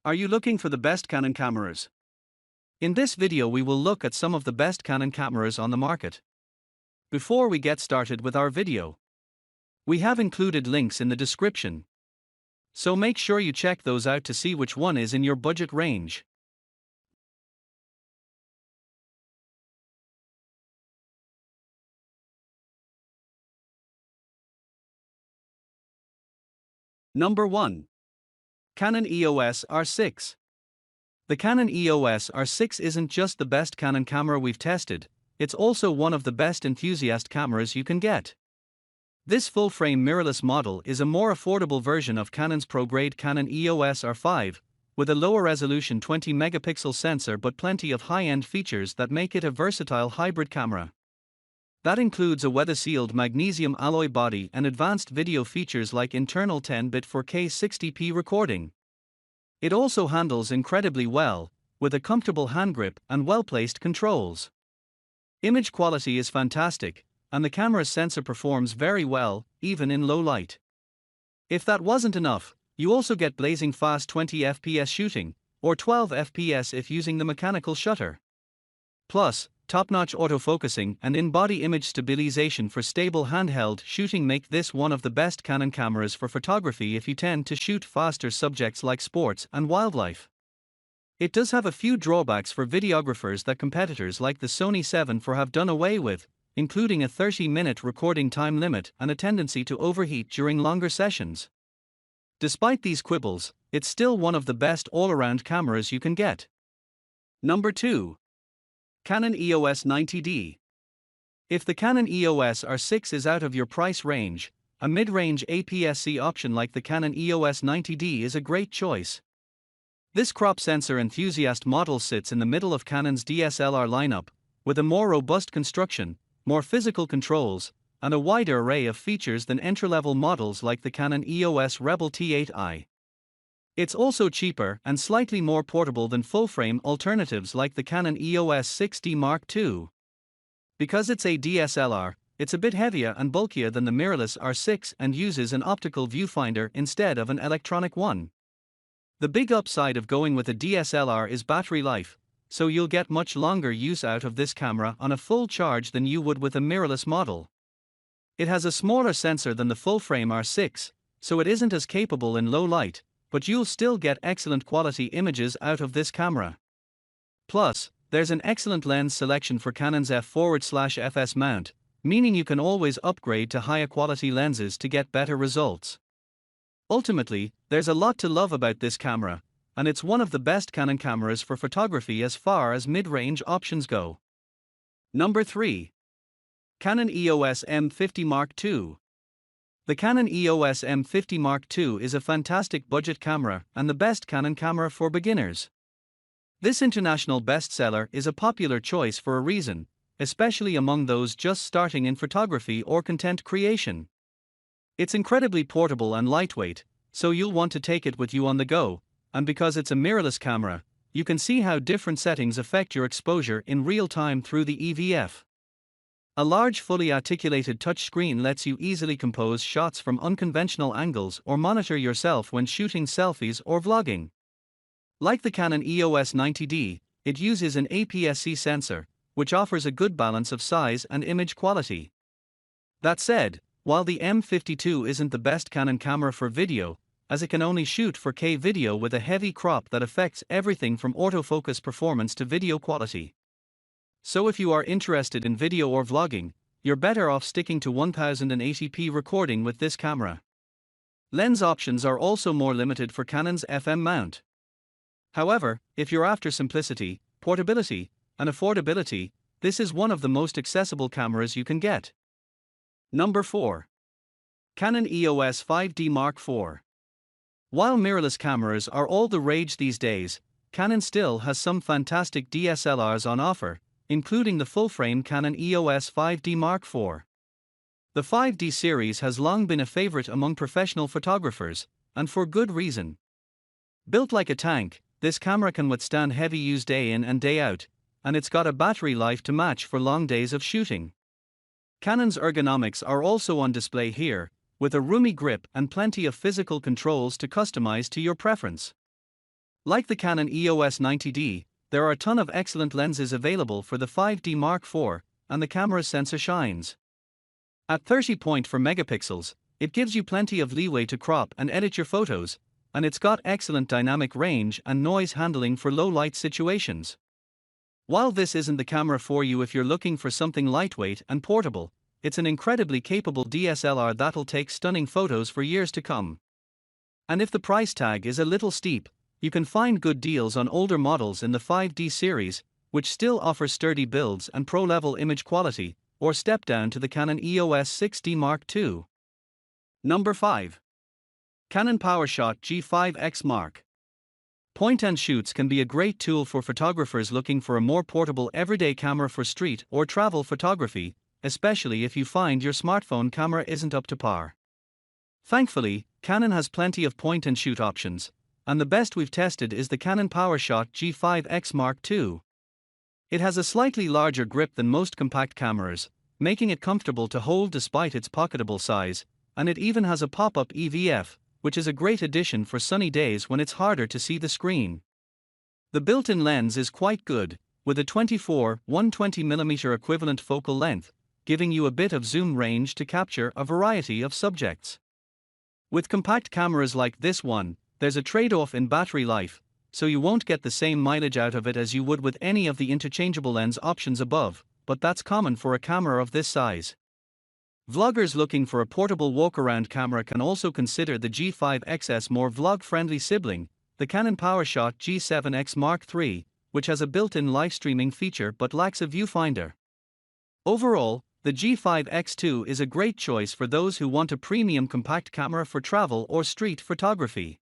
Are you looking for the best Canon cameras? In this video we will look at some of the best Canon cameras on the market. Before we get started with our video, we have included links in the description, so make sure you check those out to see which one is in your budget range. Number 1. Canon EOS R6. The Canon EOS R6 isn't just the best Canon camera we've tested, it's also one of the best enthusiast cameras you can get. This full-frame mirrorless model is a more affordable version of Canon's pro-grade Canon EOS R5, with a lower resolution 20-megapixel sensor but plenty of high-end features that make it a versatile hybrid camera. That includes a weather-sealed magnesium alloy body and advanced video features like internal 10-bit 4K 60p recording. It also handles incredibly well, with a comfortable hand grip and well-placed controls. Image quality is fantastic, and the camera's sensor performs very well, even in low light. If that wasn't enough, you also get blazing fast 20 fps shooting, or 12 fps if using the mechanical shutter. Plus, top-notch autofocusing and in-body image stabilization for stable handheld shooting make this one of the best Canon cameras for photography if you tend to shoot faster subjects like sports and wildlife. It does have a few drawbacks for videographers that competitors like the Sony 7 IV have done away with, including a 30-minute recording time limit and a tendency to overheat during longer sessions. Despite these quibbles, it's still one of the best all-around cameras you can get. Number 2. Canon EOS 90D. If the Canon EOS R6 is out of your price range, a mid-range APS-C option like the Canon EOS 90D is a great choice. This crop sensor enthusiast model sits in the middle of Canon's DSLR lineup, with a more robust construction, more physical controls, and a wider array of features than entry-level models like the Canon EOS Rebel T8i. It's also cheaper and slightly more portable than full-frame alternatives like the Canon EOS 6D Mark II. Because it's a DSLR, it's a bit heavier and bulkier than the mirrorless R6 and uses an optical viewfinder instead of an electronic one. The big upside of going with a DSLR is battery life, so you'll get much longer use out of this camera on a full charge than you would with a mirrorless model. It has a smaller sensor than the full-frame R6, so it isn't as capable in low light, but you'll still get excellent quality images out of this camera. Plus, there's an excellent lens selection for Canon's f/fs mount, meaning you can always upgrade to higher quality lenses to get better results. Ultimately, there's a lot to love about this camera, and it's one of the best Canon cameras for photography as far as mid-range options go. Number 3. Canon EOS M50 Mark II. The Canon EOS M50 Mark II is a fantastic budget camera and the best Canon camera for beginners. This international bestseller is a popular choice for a reason, especially among those just starting in photography or content creation. It's incredibly portable and lightweight, so you'll want to take it with you on the go, and because it's a mirrorless camera, you can see how different settings affect your exposure in real time through the EVF. A large fully articulated touchscreen lets you easily compose shots from unconventional angles or monitor yourself when shooting selfies or vlogging. Like the Canon EOS 90D, it uses an APS-C sensor, which offers a good balance of size and image quality. That said, while the M52 isn't the best Canon camera for video, as it can only shoot 4K video with a heavy crop that affects everything from autofocus performance to video quality. So if you are interested in video or vlogging, you're better off sticking to 1080p recording with this camera. Lens options are also more limited for Canon's FM mount. However, if you're after simplicity, portability, and affordability, this is one of the most accessible cameras you can get. Number 4. Canon EOS 5D Mark IV. While mirrorless cameras are all the rage these days, Canon still has some fantastic DSLRs on offer, including the full-frame Canon EOS 5D Mark IV. The 5D series has long been a favorite among professional photographers, and for good reason. Built like a tank, this camera can withstand heavy use day in and day out, and it's got a battery life to match for long days of shooting. Canon's ergonomics are also on display here, with a roomy grip and plenty of physical controls to customize to your preference. Like the Canon EOS 90D, there are a ton of excellent lenses available for the 5D Mark IV, and the camera's sensor shines. At 30.4 megapixels, it gives you plenty of leeway to crop and edit your photos, and it's got excellent dynamic range and noise handling for low-light situations. While this isn't the camera for you if you're looking for something lightweight and portable, it's an incredibly capable DSLR that'll take stunning photos for years to come. And if the price tag is a little steep, you can find good deals on older models in the 5D series, which still offers sturdy builds and pro-level image quality, or step down to the Canon EOS 6D Mark II. Number 5. Canon PowerShot G5X Mark. Point-and-shoots can be a great tool for photographers looking for a more portable everyday camera for street or travel photography, especially if you find your smartphone camera isn't up to par. Thankfully, Canon has plenty of point-and-shoot options, and the best we've tested is the Canon PowerShot G5X Mark II. It has a slightly larger grip than most compact cameras, making it comfortable to hold despite its pocketable size, and it even has a pop-up EVF, which is a great addition for sunny days when it's harder to see the screen. The built-in lens is quite good, with a 24-120mm equivalent focal length, giving you a bit of zoom range to capture a variety of subjects. With compact cameras like this one, there's a trade-off in battery life, so you won't get the same mileage out of it as you would with any of the interchangeable lens options above, but that's common for a camera of this size. Vloggers looking for a portable walk-around camera can also consider the G5XS more vlog-friendly sibling, the Canon PowerShot G7X Mark III, which has a built-in live streaming feature but lacks a viewfinder. Overall, the G5X2 is a great choice for those who want a premium compact camera for travel or street photography.